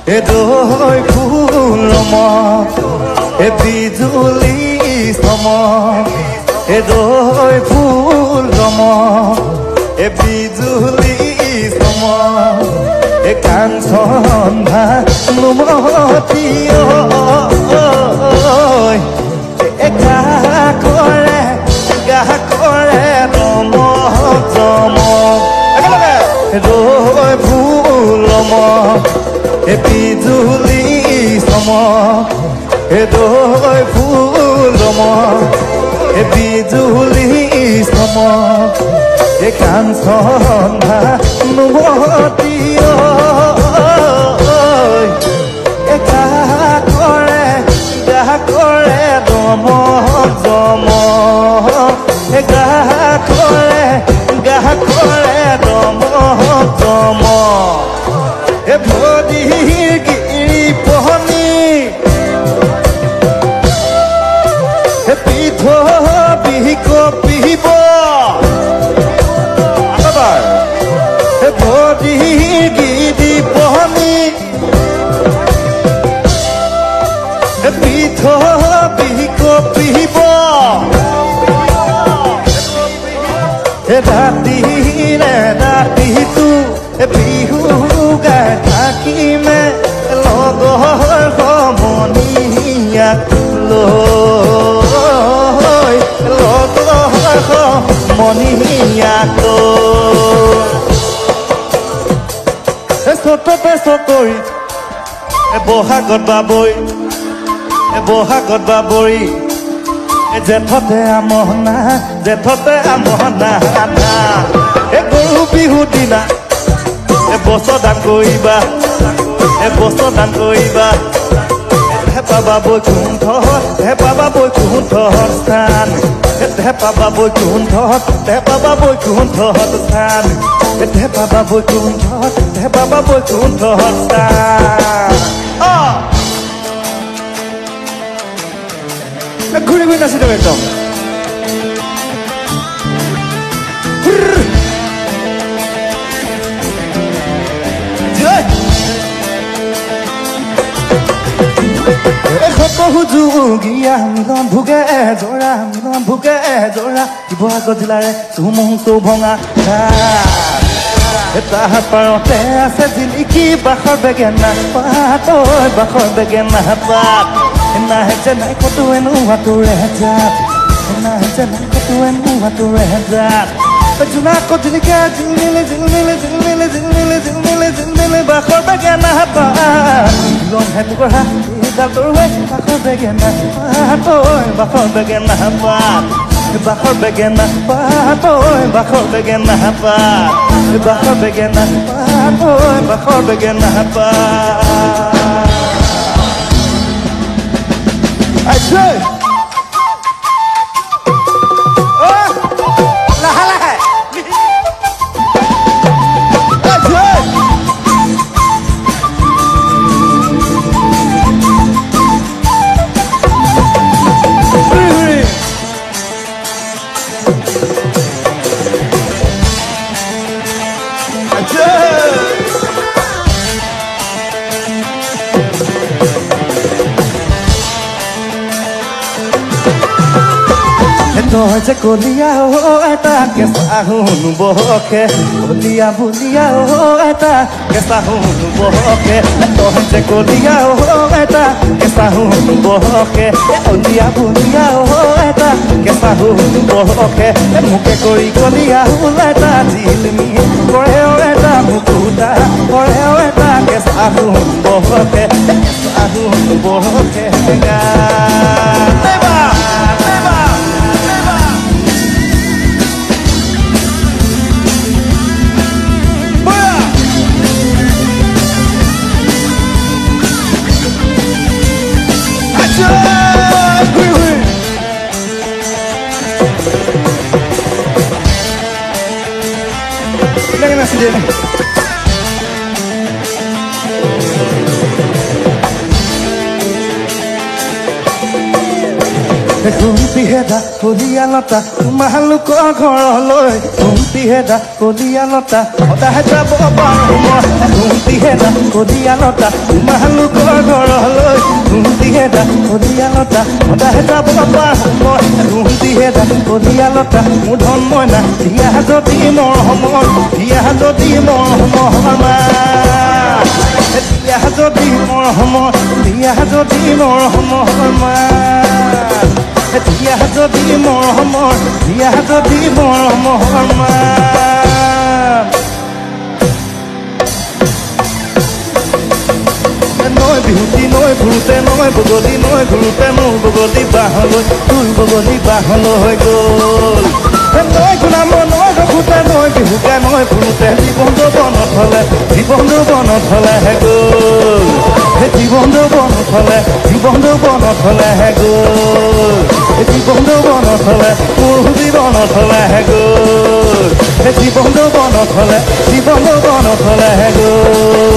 এ দৈ ফুল ৰমক এ বিজুলী চমক এ দৈ ফুল ৰমক এ বিজুলী চমক এ কাঞ্চন ভানুমতী এ গা কৰে ৰমক চমক দৈ ফুল ৰমক এ বিজুলী চমক এ দৈ ফুল ৰমক এ বিজুলী চমক এ কাঞ্চন ভানুমতী এ গা কৰে ৰমক চমক এ গা কৰে ৰমক চমক এ ভৰিৰ গিৰি পহনি এ পিঠ বিহিক পিহিব এ ভৰিৰ গিৰি পহনি এ পিঠ বিহিক পিহিব এ ৰাতিটো এ বিহু গাই থাকিমে লগৰ সমনীয়াক লৈ লগৰ সমনীয়াক লৈ চততে চকৰি বহাগত বাবৰি জেঠতে আমনা গৰু বিহু দিনা বছৰ দান কৰিবা হেপা বাবৈ কুণ্ঠত স্থান হেপা বাবৈ কুণ্ঠত স্থান ঘূৰি ঘূৰি নাচি দিওঁ একদম যুগীয়া মিলন ভোগে জৰা শিৱসাগৰ জিলাৰে চুমুংটো ভঙা তাৰ পাৰতে আছে জিলিকি বাখৰ বেগেনা পাত নাহে যে নাই কতো এনো হাতোৰে জাত জোনা কজিলিকা জিলমিলে বাখৰ বেগেনা পাত লমহে টুকুৰা ডাক্তৰ হৈ বাখৰ বেগেনা তই যে কলিয়া এটা কেঁচা শুন বহকে কলিয়া বুলিয়া এটা কেঁচা শুন বহকে তই যে কলিয়া এটা কেঁচা শুন বহকে কলিয়া বুলিয়া এটা কেঁচা শুন বহকে মোকে কৰি কলিয়া শুন এটা জিলমি কৰেও এটা মুকুতা কৰেও এটা কেঁচা শুন বহকে কুন্তিহেদা কলিয়ালতা তোমালোকৰ ঘৰলৈ কুন্তিহেদা কলিয়ালতা সদায় যাব পাৰোঁ মই কুন্তিহেদা কলিয়ালতা তোমালোকৰ ঘৰলৈ কুন্তিহেদা কলিয়ালতা সদায় যাব পাৰোঁ মই কুন্তিহেদা কলিয়ালতা মোৰ ধন মইনা দিয়া যদি মৰমৰ দিয়া যদি মৰমৰ দিয়া যদি মৰমৰ দিয়া যদি মৰমৰ দিয়া যদি মৰমৰ দিয়া যদি মৰমৰ নৈ বিহুতি নৈ ঘূৰোঁতে নৈ বগলী নৈ ঘূৰোঁতে মোৰ বগলী বাহলৈ তোৰ বগলী বাহলৈ গ'ল নৈ ঘূৰাম নৈ ৰখোঁতে নৈ বিহুকে নৈ ঘূৰোঁতে জীৱনটো বনত হ'লে জীৱনটো বনত হ'লেহে গ'ল জীৱনটো বনত হ'লে জীৱনটো বনত হ'লেহে গ'ল জীৱনটো বনত হ'লে মোৰ জীৱনত হ'লেহে গ'ল জীৱনটো বনত হ'লে জীৱনটো বনত হ'লেহে গ'ল